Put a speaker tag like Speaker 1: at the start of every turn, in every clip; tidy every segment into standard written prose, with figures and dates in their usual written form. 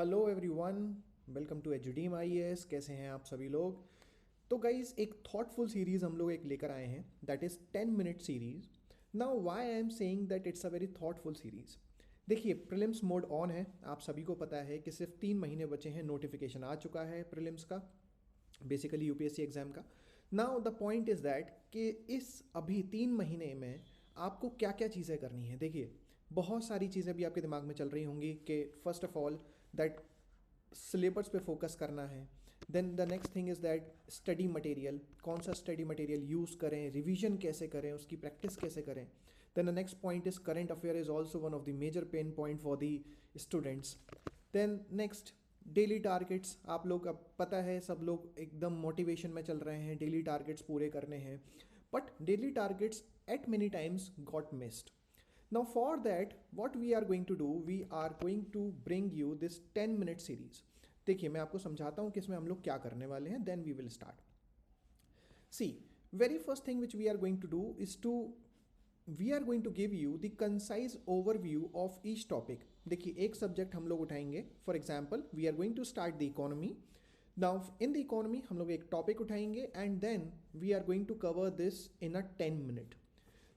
Speaker 1: Hello everyone, welcome to HDM IAS. कैसे हैं आप सभी लोग। तो गाइज एक थॉटफुल सीरीज हम लोग एक लेकर आए हैं, that is 10 minute series. Now why I am saying that it's a very thoughtful series. देखिए, प्रीलिम्स मोड ऑन है, आप सभी को पता है कि सिर्फ 3 महीने बचे हैं, नोटिफिकेशन आ चुका है प्रीलिम्स का, बेसिकली यूपीएससी एग्जाम का। Now the point is that कि इस अभी 3 महीने में आपको क्या क्या चीज़ें करनी है। देखिए, बहुत सारी चीज़ें भी आपके दिमाग में चल रही होंगी कि first of all that syllabus पे फोकस करना है। Then the next thing is that study material, कौन सा स्टडी मटेरियल यूज़ करें, रिवीजन कैसे करें, उसकी प्रैक्टिस कैसे करें। Then the next point is current affair is also one of the major pain point for the students. Then next daily targets, आप लोग अब पता है सब लोग एकदम मोटिवेशन में चल रहे हैं, डेली टारगेट्स पूरे करने हैं, but daily targets eight many times got missed. Now for that, what we are going to do, we are going to bring you this 10 minute series. देखिए, मैं आपको समझाता हूँ कि इसमें हम लोग क्या करने वाले हैं, then we will start. See, very first thing which we are going to do is we are going to give you the concise overview of each topic. देखिए, एक सब्जेक्ट हम लोग उठाएंगे. For example, we are going to start the economy. Now in the economy हम लोग एक topic उठाएंगे and then we are going to cover this in a 10 minute.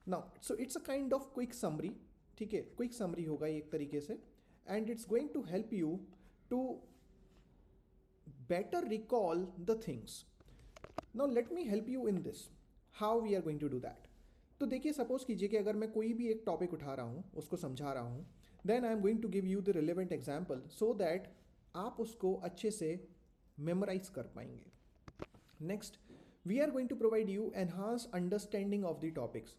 Speaker 1: Now so it's a kind of quick summary. ठीक है, quick summary होगा एक तरीके से, and it's going to help you to better recall the things. Now let me help you in this, how we are going to do that. तो देखिए, suppose कीजिए कि अगर मैं कोई भी एक टॉपिक उठा रहा हूँ, उसको समझा रहा हूँ, then I am going to give you the relevant example so that आप उसको अच्छे से मेमोराइज कर पाएंगे. Next, we are going to provide you enhance understanding of the topics.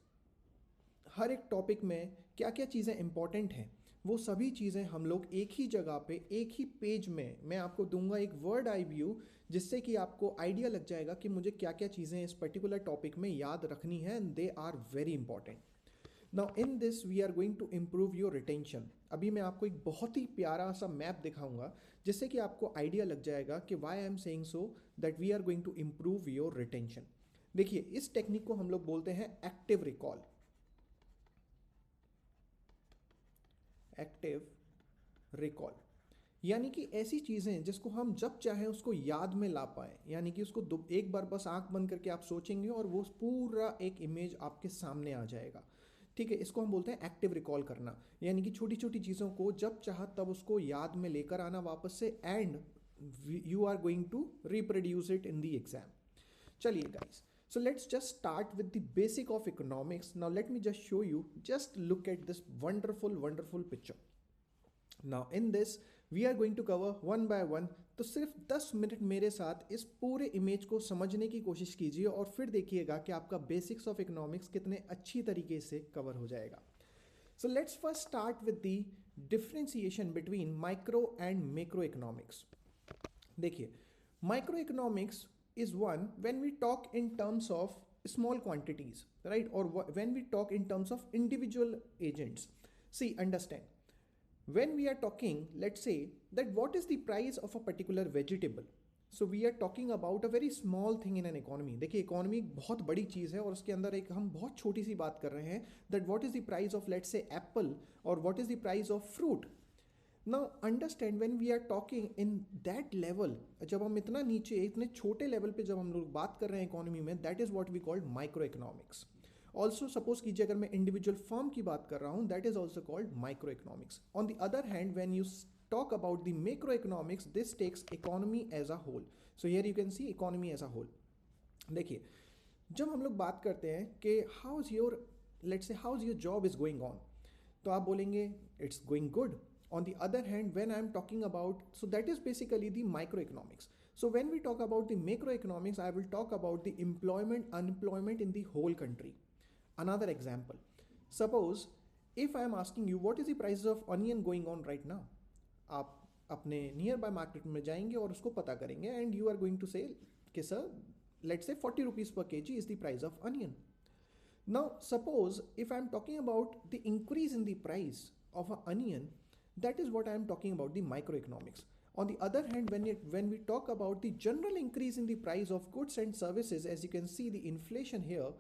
Speaker 1: हर एक टॉपिक में क्या क्या चीज़ें इंपॉर्टेंट हैं, वो सभी चीज़ें हम लोग एक ही जगह पे, एक ही पेज में मैं आपको दूंगा एक वर्ड आई व्यू, जिससे कि आपको आइडिया लग जाएगा कि मुझे क्या क्या चीज़ें इस पर्टिकुलर टॉपिक में याद रखनी है, and they are very important. Now in this we are going to improve your retention. अभी मैं आपको एक बहुत ही प्यारा सा मैप दिखाऊंगा, जिससे कि आपको आइडिया लग जाएगा कि why I am saying so that we are going to improve your retention. देखिए, इस टेक्निक को हम लोग बोलते हैं एक्टिव रिकॉल. एक्टिव रिकॉल यानी कि ऐसी चीज़ें जिसको हम जब चाहें उसको याद में ला पाएँ, यानी कि उसको एक बार बस आंख बंद करके आप सोचेंगे और वो पूरा एक इमेज आपके सामने आ जाएगा. ठीक है, इसको हम बोलते हैं एक्टिव रिकॉल करना, यानी कि छोटी छोटी चीज़ों को जब चाह तब उसको याद में लेकर आना वापस से, and you are going to reproduce it in the exam. चलिए guys, so let's just start with the basic of economics. Now let me just show you, just look at this wonderful picture. Now in this we are going to cover one by one. तो सिर्फ 10 minute मेरे साथ इस पूरे image को समझने की कोशिश कीजिए और फिर देखिएगा कि आपका बेसिक्स ऑफ इकोनॉमिक्स कितने अच्छी तरीके से कवर हो जाएगा. So let's first start with the differentiation between micro and macro economics. देखिए, micro economics is one when we talk in terms of small quantities, right? Or when we talk in terms of individual agents. See, understand, when we are talking, let's say that what is the price of a particular vegetable, so we are talking about a very small thing in an economy. देखिए, economy बहुत बड़ी चीज़ है और उसके अंदर एक हम बहुत छोटी सी बात कर रहे हैं, that what is the price of, let's say, apple, or what is the price of fruit. Now understand, when we are talking in that level, जब हम इतना नीचे इतने छोटे लेवल पे जब हम लोग बात कर रहे हैं इकोनॉमी में, that is what we called microeconomics. Also suppose कीजिए अगर मैं इंडिविजुअल फर्म की बात कर रहा हूँ, that is also called micro economics. On the other hand, when you talk about the macroeconomics, this takes economy as a whole. So here you can see economy as a whole. देखिए, जब हम लोग बात करते हैं कि how is your, let's say how is your job is going on, तो आप बोलेंगे it's going good. On the other hand, when I am talking about, so that is basically the microeconomics. So when we talk about the macroeconomics, I will talk about the employment, unemployment in the whole country. Another example, suppose if I am asking you what is the price of onion going on right now, आप अपने near by market में जाएंगे और उसको पता करेंगे, and you are going to say कि sir, let's say 40 rupees per KG is the price of onion. Now suppose if I am talking about the increase in the price of a onion, that is what I am talking about, the microeconomics. On the other hand, when we talk about the general increase in the price of goods and services, as you can see the inflation here,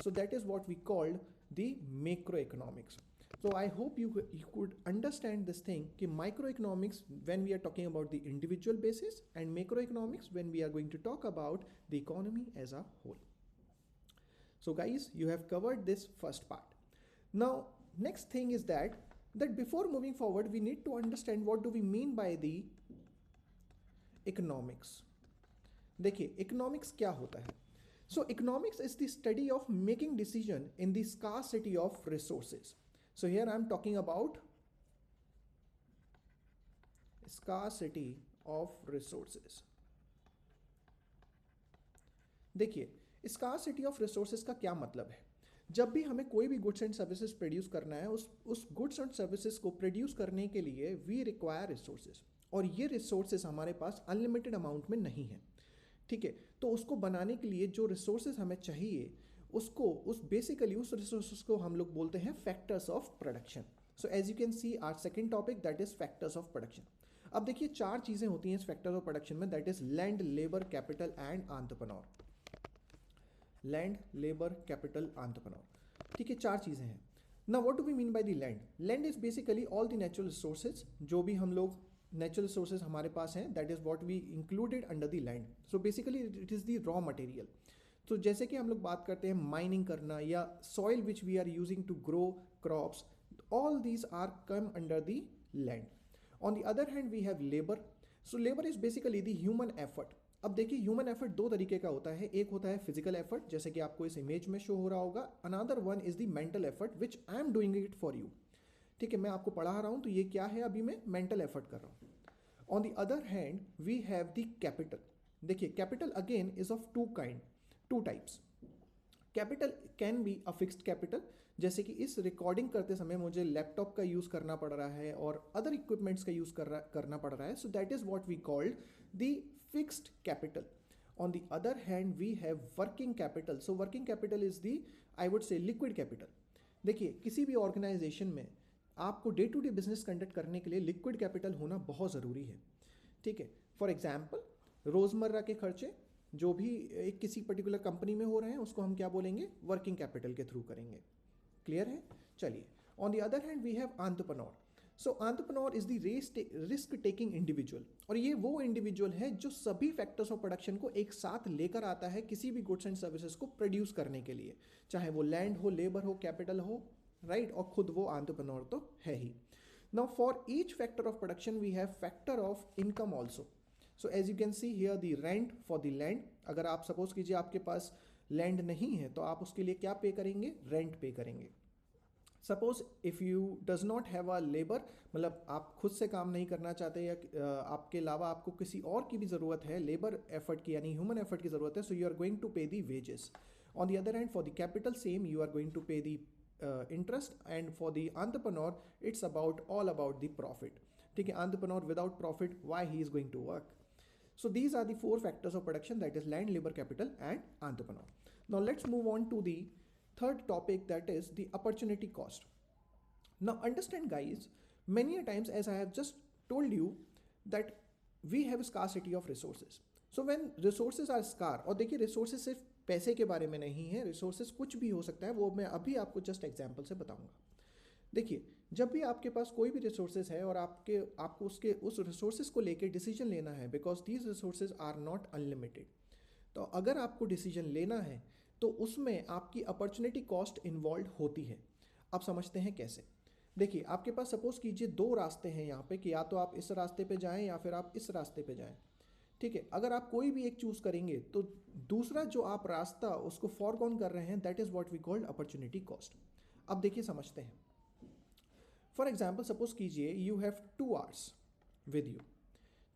Speaker 1: so that is what we called the macroeconomics. So I hope you could understand this thing कि microeconomics when we are talking about the individual basis and macroeconomics when we are going to talk about the economy as a whole. So guys, you have covered this first part. Now next thing is that before moving forward we need to understand what do we mean by the economics. देखिए economics क्या होता है. So economics is the study of making decision in the scarcity of resources. So here I am talking about scarcity of resources. देखिए scarcity of resources का क्या मतलब है. जब भी हमें कोई भी गुड्स एंड सर्विसेज प्रोड्यूस करना है, उस गुड्स एंड सर्विसेज को प्रोड्यूस करने के लिए वी रिक्वायर रिसोर्सेज, और ये रिसोर्सेज हमारे पास अनलिमिटेड अमाउंट में नहीं है. ठीक है, तो उसको बनाने के लिए जो रिसोर्सेज हमें चाहिए उस रिसोर्सेज को हम लोग बोलते हैं factors of production. So as you can see our second topic that is factors of production. अब देखिए 4 चीजें होती हैं इस फैक्टर्स ऑफ प्रोडक्शन में, that is land, labour, capital and entrepreneur. Land, labour, capital, entrepreneur. ठीक है, 4 चीजें हैं. Now what do we mean by the land. Land is basically all the natural resources, जो भी हम लोग नेचुरल रिसोर्सेज हमारे पास हैं, that is what we included under the land. So basically it is the raw material. तो जैसे कि हम लोग बात करते हैं माइनिंग करना या soil which we are using to grow crops, all these are come under the land. On the other hand we have labour. So labour is basically the human effort. अब देखिए ह्यूमन एफर्ट 2 तरीके का होता है. एक होता है physical effort, जैसे कि आपको इस इमेज में शो हो रहा होगा. Another one is the mental effort which I am doing it for you. ठीक है, मैं आपको पढ़ा रहा हूं तो ये क्या है, अभी मैं मेंटल एफर्ट कर रहा हूं. On the other hand we have the capital. देखिए capital again is of two types. Capital can be a fixed capital, जैसे कि इस रिकॉर्डिंग करते समय मुझे लैपटॉप का यूज करना पड़ रहा है और अदर इक्विपमेंट्स का यूज करना पड़ रहा है. So that is what we called the fixed capital. On the other hand we have working capital. So working capital is the I would say liquid capital. देखिए किसी भी ऑर्गेनाइजेशन में आपको day to day business conduct करने के लिए liquid capital होना बहुत ज़रूरी है. ठीक है, फॉर एग्जाम्पल रोज़मर्रा के खर्चे जो भी एक किसी पर्टिकुलर कंपनी में हो रहे हैं उसको हम क्या बोलेंगे, वर्किंग कैपिटल के थ्रू करेंगे. क्लियर है. चलिए, on the other hand we have entrepreneur. So entrepreneur is the risk taking individual, और ये वो इंडिविजुअल है जो सभी फैक्टर्स ऑफ प्रोडक्शन को एक साथ लेकर आता है किसी भी गुड्स एंड सर्विसेज को प्रोड्यूस करने के लिए, चाहे वो लैंड हो, लेबर हो, कैपिटल हो, राइट. और खुद वो एंटरप्रेन्योर तो है ही. Now for each factor of production we have factor of income also. So as you can see here the rent for the land. अगर आप सपोज कीजिए आपके पास लैंड नहीं है तो आप उसके लिए क्या पे करेंगे, रेंट पे करेंगे. Suppose if you does not have a labour, मतलब आप खुद से काम नहीं करना चाहते या आपके अलावा आपको किसी और की भी ज़रूरत है, लेबर एफर्ट की यानी ह्यूमन एफर्ट की ज़रूरत है, so you are going to pay the wages. On the other hand for the capital same, you are going to pay the interest, and for the entrepreneur it's all about the profit. ठीक है, entrepreneur without profit, why he is going to work? So these are the 4 factors of production, that is land, labor, capital and entrepreneur. Now let's move on to the third topic, that is the opportunity cost. Now understand guys, many a times as I have just told you that we have scarcity of resources. So when resources are scarce, और देखिए resources सिर्फ पैसे के बारे में नहीं है, resources कुछ भी हो सकता है, वो मैं अभी आपको जस्ट एग्जांपल से बताऊंगा. देखिए जब भी आपके पास कोई भी रिसोर्सेज है और आपको उस रिसोर्सेज को लेके डिसीजन लेना है, because these resources are not unlimited, तो अगर आपको डिसीजन लेना है तो उसमें आपकी अपॉर्चुनिटी कॉस्ट इन्वॉल्व होती है. आप समझते हैं कैसे. देखिए आपके पास सपोज कीजिए 2 रास्ते हैं यहाँ पे, कि या तो आप इस रास्ते पे जाएं या फिर आप इस रास्ते पे जाएं. ठीक है, अगर आप कोई भी एक चूज करेंगे तो दूसरा जो आप रास्ता उसको फॉरगॉन कर रहे हैं, that is what we called opportunity cost. अब देखिए समझते हैं. फॉर एग्जांपल सपोज कीजिए you have 2 hours with you.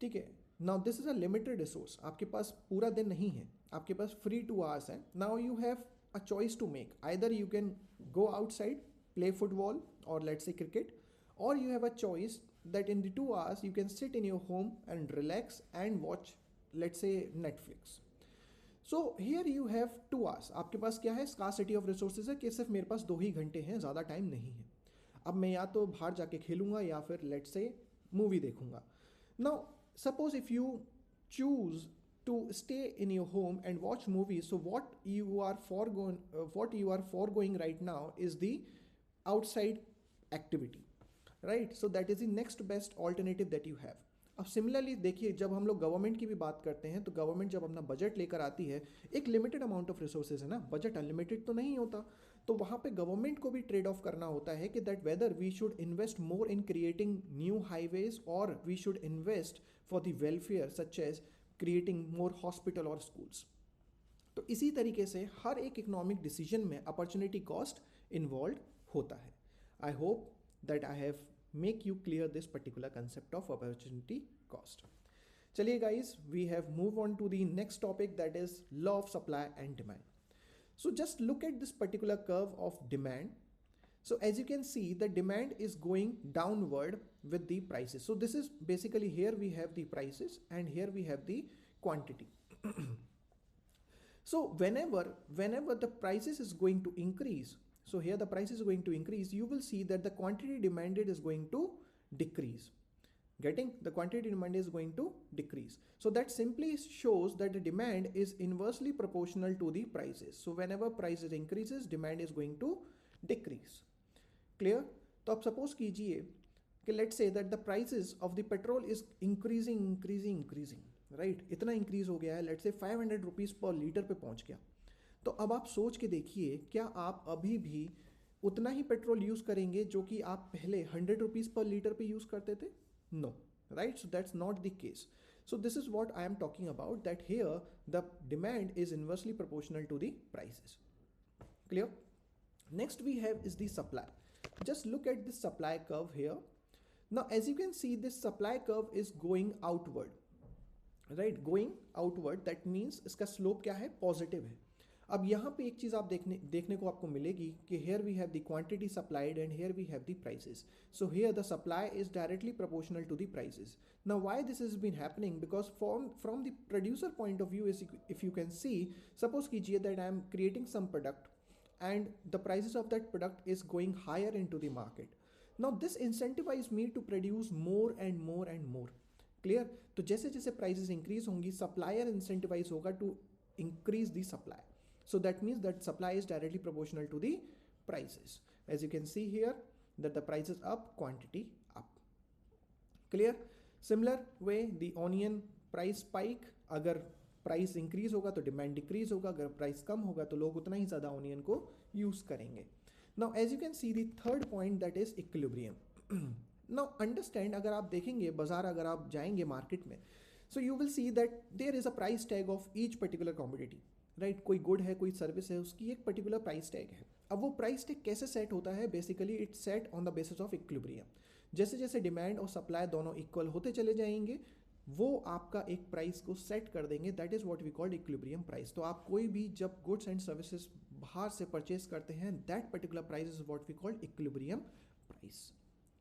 Speaker 1: ठीक है, now this is a limited resource, आपके पास पूरा दिन नहीं है, आपके पास फ्री 2 hours है. Now you have a choice to make, either you can go outside, play football और let's say cricket, or you have a choice that in the 2 hours you can sit in your home and relax and watch, let's say, Netflix. So here you have 2 hours. आपके पास क्या है, scarcity of resources है कि सिर्फ मेरे पास 2 ही घंटे हैं, ज़्यादा टाइम नहीं है. अब मैं या तो बाहर जाके खेलूंगा या फिर let's say मूवी देखूंगा. Now suppose if you choose to stay in your home and watch movies, so what you are foregoing right now is the outside activity, right? So that is the next best alternative that you have. अब similarly देखिए, जब हम लोग government की भी बात करते हैं तो गवर्नमेंट जब अपना बजट लेकर आती है, एक लिमिटेड अमाउंट ऑफ रिसोर्सेज है ना, बजट अनलिमिटेड तो नहीं होता, तो वहाँ पे गवर्नमेंट को भी ट्रेड ऑफ करना होता है कि that whether we should invest more in creating new highways और we should invest for the welfare such as creating more hospital और स्कूल्स। तो इसी तरीके से हर एक इकोनॉमिक डिसीजन में अपॉर्चुनिटी कॉस्ट इन्वॉल्व होता है। I hope that I have make you clear this particular concept of opportunity cost. चलिए guys, we have moved on to the next topic, that is law of supply and demand. So just look at this particular curve of demand. So as you can see, the demand is going downward with the prices. So this is basically, here we have the prices and here we have the quantity. So whenever the prices is going to increase, so here the price is going to increase, you will see that the quantity demanded is going to decrease. Getting? The quantity demanded is going to decrease. So that simply shows that the demand is inversely proportional to the prices. So whenever prices increases, demand is going to decrease. Clear? तो आप suppose कीजिए कि let's say that the prices of the petrol is increasing, right? इतना increase हो गया है, let's say 500 rupees per liter पे पहुंच गया। तो अब आप सोच के देखिए, क्या आप अभी भी उतना ही पेट्रोल यूज करेंगे जो कि आप पहले 100 रुपीज पर लीटर पे यूज करते थे? No, right? So that's not the case. So this is what I am talking about, that here the demand is inversely proportional to the prices. Clear? Next we have is the supply. Just look at this supply curve here. Now as you can see, this supply curve is going outward, right? Going outward, that means इसका slope क्या है? Positive है. अब यहाँ पे एक चीज़ आप देखने को आपको मिलेगी कि here we have the quantity supplied and here we have the prices. So here the supply is directly proportional to the prices. Now why this has been happening? Because from the producer point of view, is if you can see, suppose कीजिए that I am creating some product and the prices of that product is going higher into the market. Now this incentivizes me to produce more and more and more. Clear? तो जैसे जैसे prices increase होंगी, supplier incentivize होगा to increase the supply. So that means that supply is directly proportional to the prices. As you can see here, that the price is up, quantity up. Clear? Similar way, the onion price spike, अगर price increase होगा तो demand decrease होगा, अगर price कम होगा तो लोग उतना ही ज़्यादा onion को use करेंगे. Now as you can see, the third point, that is equilibrium. Now understand, अगर आप देखेंगे बाजार, अगर आप जाएंगे मार्केट में, so you will see that there is a price tag of each particular commodity. Right? कोई गुड है, कोई सर्विस है, उसकी एक पर्टिकुलर प्राइस टैग है. अब वो प्राइस टैग कैसे सेट होता है? Basically it's set on the basis of equilibrium. जैसे जैसे डिमांड और सप्लाई दोनों इक्वल होते चले जाएंगे, वो आपका एक प्राइस को सेट कर देंगे. That is what we called equilibrium price. तो आप कोई भी जब गुड्स एंड सर्विसेज बाहर से परचेज करते हैं, that particular price is what we called equilibrium price.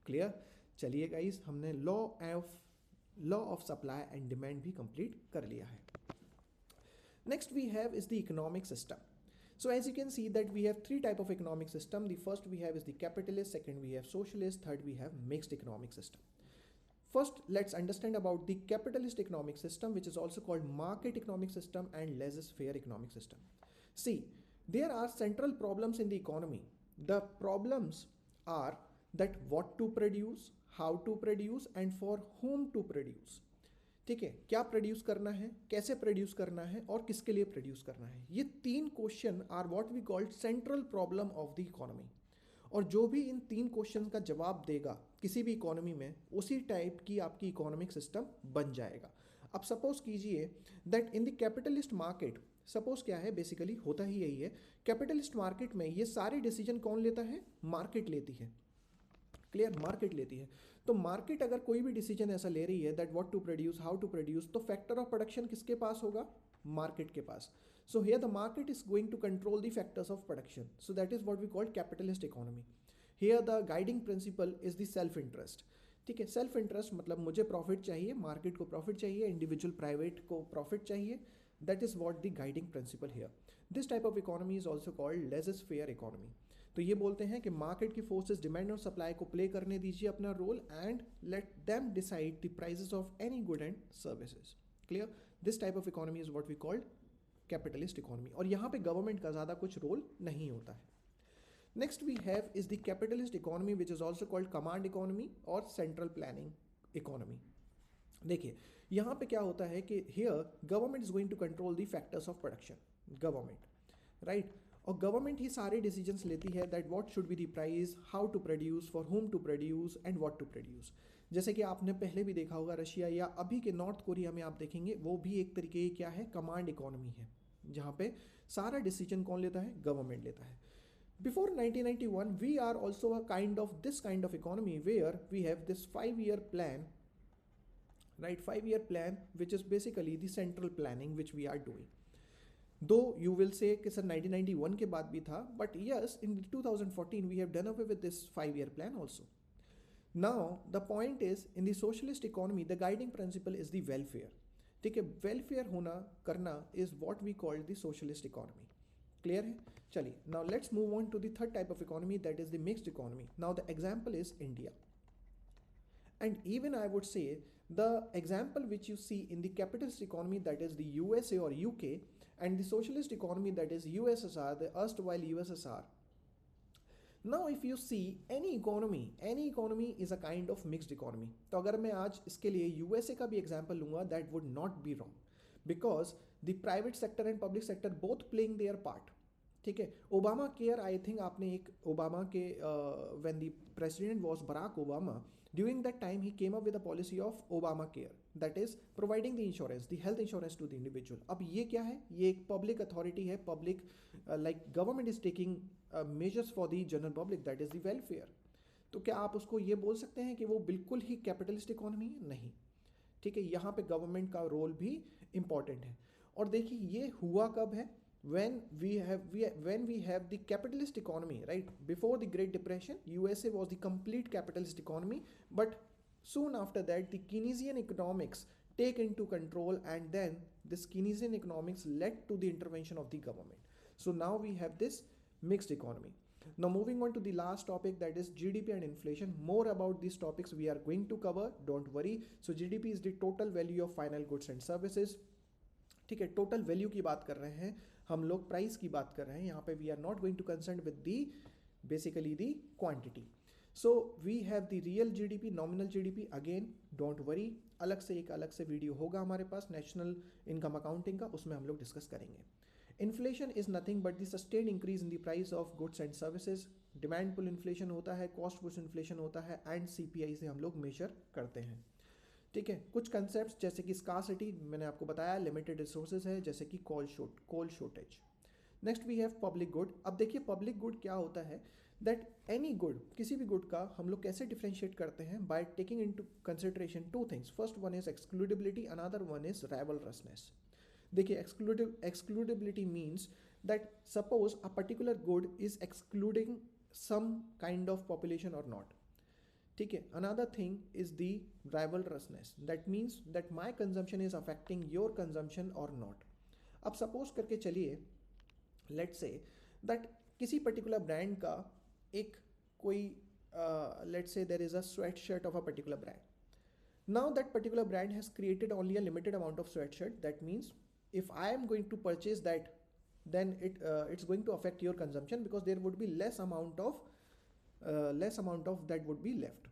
Speaker 1: Clear? चलिए गाइस, हमने law of supply and demand भी कंप्लीट कर लिया है. Next we have is the economic system. So as you can see that we have three type of economic system. The first we have is the capitalist, second we have socialist, third we have mixed economic system. First let's understand about the capitalist economic system, which is also called market economic system and laissez-faire economic system. See, there are central problems in the economy. The problems are that what to produce, how to produce and for whom to produce. ठीक है, क्या produce करना है, कैसे produce करना है और किसके लिए प्रोड्यूस करना है. ये तीन question are what we called central problem of the economy. और जो भी इन तीन क्वेश्चन का जवाब देगा किसी भी इकोनॉमी में, उसी टाइप की आपकी इकोनॉमिक सिस्टम बन जाएगा. अब सपोज कीजिए that in the capitalist market, suppose क्या है, बेसिकली होता ही यही है, कैपिटलिस्ट मार्केट में ये सारे डिसीजन कौन लेता है? मार्केट लेती है. क्लियर? मार्केट लेती है. तो मार्केट अगर कोई भी डिसीजन ऐसा ले रही है that what to produce, how to produce, तो फैक्टर ऑफ प्रोडक्शन किसके पास होगा? मार्केट के पास. So here the market is going to control the factors of production. So that is what we called capitalist economy. Here the guiding principle is the self interest. ठीक है, self interest मतलब मुझे profit चाहिए, market को profit चाहिए, individual private को profit चाहिए. That is what the guiding principle here. This type of economy is also called laissez faire economy. तो ये बोलते हैं कि मार्केट की फोर्सेस डिमांड और सप्लाई को प्ले करने दीजिए अपना role and let them decide the prices of any good and services. Clear? This type of economy is what we called capitalist economy. और यहाँ पे गवर्नमेंट का ज़्यादा कुछ रोल नहीं होता है. Next we have is the capitalist economy which is also called command economy और सेंट्रल प्लानिंग इकोनॉमी। देखिए यहाँ पे क्या होता है कि here government is going to control the factors of production, government, right. और गवर्नमेंट ही सारे डिसीजंस लेती है that what should be the price, how to produce, for whom to produce and what to produce. जैसे कि आपने पहले भी देखा होगा रशिया या अभी के नॉर्थ कोरिया में आप देखेंगे वो भी एक तरीके की क्या है, कमांड इकोनॉमी है, जहाँ पे सारा डिसीजन कौन लेता है, गवर्नमेंट लेता है। Before 1991, we are also a kind of this kind of economy where we have this 5-year plan, right? 5-year plan, which is basically the central planning which we are doing. Though you will say कि sir 1991 के बाद भी था, but yes, in 2014 we have done away with this 5-year plan also. Now the point is in the socialist economy the guiding principle is the welfare. ठीक है, welfare होना करना is what we call the socialist economy. Clear है? चलिए now let's move on to the third type of economy that is the mixed economy. Now the example is India and even I would say the example which you see in the capitalist economy that is the USA और UK and the socialist economy that is USSR, the erstwhile USSR. Now if you see any economy is a kind of mixed economy. तो अगर मैं आज इसके लिए USA का भी example लूंगा that would not be wrong because the private sector and public sector both playing there part. ठीक है, ओबामा केयर, आई थिंक आपने एक ओबामा के when the president was Barack Obama, during that time he came up with a policy of Obama care that is providing the insurance, the health insurance to the individual. अब ये क्या है, ये एक पब्लिक अथॉरिटी है, public like government is taking measures for the general public that is the welfare. तो क्या आप उसको ये बोल सकते हैं कि वो बिल्कुल ही कैपिटलिस्ट इकोनॉमी है? नहीं। ठीक है, यहाँ पे गवर्नमेंट का रोल भी इंपॉर्टेंट है। और देखिए ये हुआ कब है, when we have the capitalist economy, right? Before the Great Depression, USA was the complete capitalist economy, but soon after that the Keynesian economics take into control, and then this Keynesian economics led to the intervention of the government. So now we have this mixed economy. Now moving on to the last topic, that is GDP and inflation. More about these topics we are going to cover, don't worry. So GDP is the total value of final goods and services. ठीक है, total value की बात कर रहे हैं हम लोग, price की बात कर रहे हैं यहाँ पे। We are not going to concern with the basically the quantity. So we have the real GDP, nominal GDP, again don't worry, अलग से वीडियो होगा हमारे पास नेशनल इनकम अकाउंटिंग का, उसमें हम लोग डिस्कस करेंगे। Inflation is nothing but the sustained increase in the price of goods and services. Demand pull inflation होता है, कॉस्ट पुश इन्फ्लेशन होता है, एंड सीपीआई से हम लोग मेजर करते हैं। ठीक है, कुछ कंसेप्ट जैसे कि स्कार्सिटी मैंने आपको बताया, लिमिटेड रिसोर्सेज है जैसे कि coal shortage. Next we have public good. अब देखिए पब्लिक गुड क्या होता है, दैट एनी गुड, किसी भी गुड का हम लोग कैसे डिफ्रेंशिएट करते हैं, by taking into consideration two things. First one is excludability, another one is rivalrousness. देखिए excludability means that suppose a particular good is excluding some kind of population और नॉट। ठीक है, another thing is the rivalrousness, that means that my consumption is affecting your consumption और not. अब suppose करके चलिए, let's say that किसी particular brand का एक कोई let's say there is a sweatshirt of a particular brand. Now that particular brand has created only a limited amount of sweatshirt. That means if I am going to purchase that, then it's going to affect your consumption because there would be less amount of that would be left.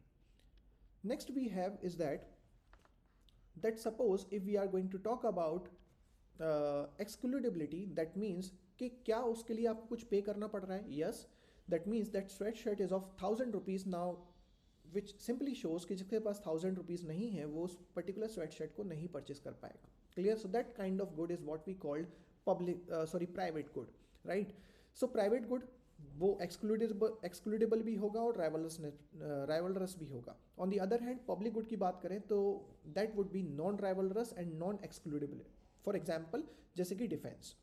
Speaker 1: Next we have is that suppose if we are going to talk about excludability, that means कि क्या उसके लिए आपको कुछ पे करना पड़ रहा है. Yes, that means that sweatshirt is of 1000 rupees now, which simply shows कि जिसके पास 1000 rupees नहीं है वो उस पर्टिकुलर स्वेटशर्ट को नहीं परचेज कर पाएगा. Clear? So that kind of good is what we called private good, right. So private good वो एक्सक्लूडेबल भी होगा और राइवलरस भी होगा. On the other hand public good की बात करें तो that would be non rivalrous and non excludable. For example जैसे कि डिफेंस.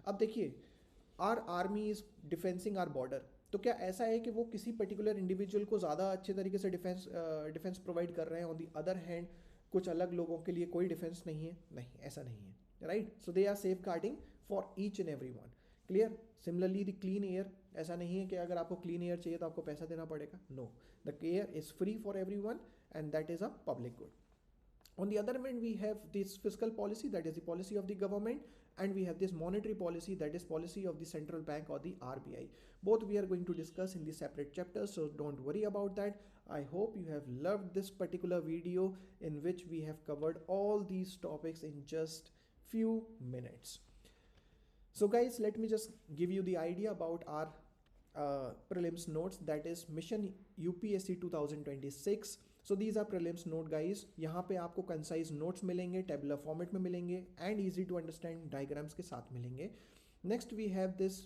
Speaker 1: अब देखिए our army is defencing our border. तो क्या ऐसा है कि वो किसी पर्टिकुलर इंडिविजुअल को ज़्यादा अच्छे तरीके से डिफेंस प्रोवाइड कर रहे हैं, ऑन दी अदर हैंड कुछ अलग लोगों के लिए कोई डिफेंस नहीं है? नहीं, ऐसा नहीं है, right. So they are safeguarding for each and everyone. Clear? Similarly the clean air, ऐसा नहीं है कि अगर आपको क्लीन एयर चाहिए तो आपको पैसा देना पड़ेगा. No, the air is free for everyone and that is a public good. On the other hand, we have this fiscal policy, that is the policy of the government, and we have this monetary policy, that is policy of the central bank or the RBI. Both we are going to discuss in the separate chapters, so don't worry about that. I hope you have loved this particular video in which we have covered all these topics in just few minutes. So guys, let me just give you the idea about our prelims notes, that is Mission UPSC 2026. So these are prelims note guys. यहाँ पे आपको concise notes मिलेंगे, tabular format में मिलेंगे and easy to understand diagrams के साथ मिलेंगे. Next we have this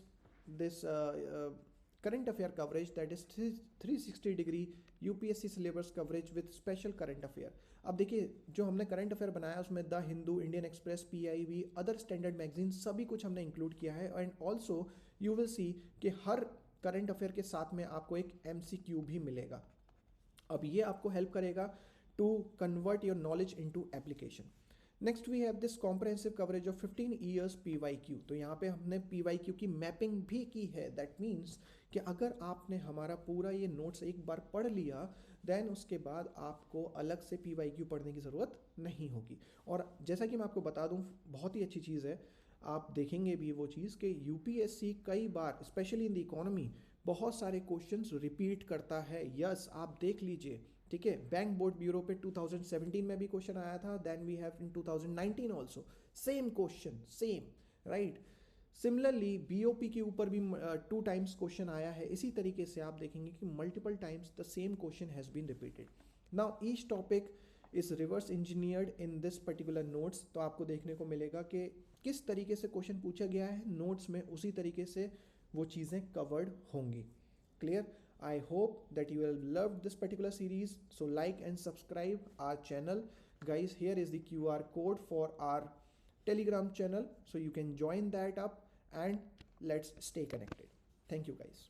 Speaker 1: current affair coverage, that is 360 degree UPSC syllabus coverage with special current affair. अब देखिए, जो हमने करंट अफेयर बनाया उसमें the Hindu, Indian Express, PIB, other standard magazine, सभी कुछ हमने इंक्लूड किया है. And also you will see कि हर करंट अफेयर के साथ में आपको एक एमसीक्यू भी मिलेगा. अब ये आपको हेल्प करेगा to convert your knowledge into application. Next we have this comprehensive coverage of 15 years PYQ. तो यहाँ पे हमने पीवाईक्यू की मैपिंग भी की है. दैट मीन्स कि अगर आपने हमारा पूरा ये नोट्स एक बार पढ़ लिया, देन उसके बाद आपको अलग से पीवाईक्यू पढ़ने की ज़रूरत नहीं होगी. और जैसा कि मैं आपको बता दूँ, बहुत ही अच्छी चीज़ है, आप देखेंगे भी वो चीज़ कि यूपीएससी कई बार स्पेशली इन द इकोनॉमी बहुत सारे क्वेश्चंस रिपीट करता है. यस, आप देख लीजिए, ठीक है. बैंक बोर्ड ब्यूरो पे 2017 में भी क्वेश्चन आया था. Then we have in 2019 also same question, same, right. Similarly BOP के ऊपर भी 2 टाइम्स क्वेश्चन आया है. इसी तरीके से आप देखेंगे कि multiple times the same question has been repeated. Now each topic is reverse engineered in this particular notes. तो आपको देखने को मिलेगा कि किस तरीके से क्वेश्चन पूछा गया है नोट्स में, उसी तरीके से वो चीज़ें कवर्ड होंगी. Clear? I hope that you will love this particular series. So like and subscribe our channel. Guys, here is the QR code for our Telegram channel, so you can join that up and let's stay connected. Thank you guys.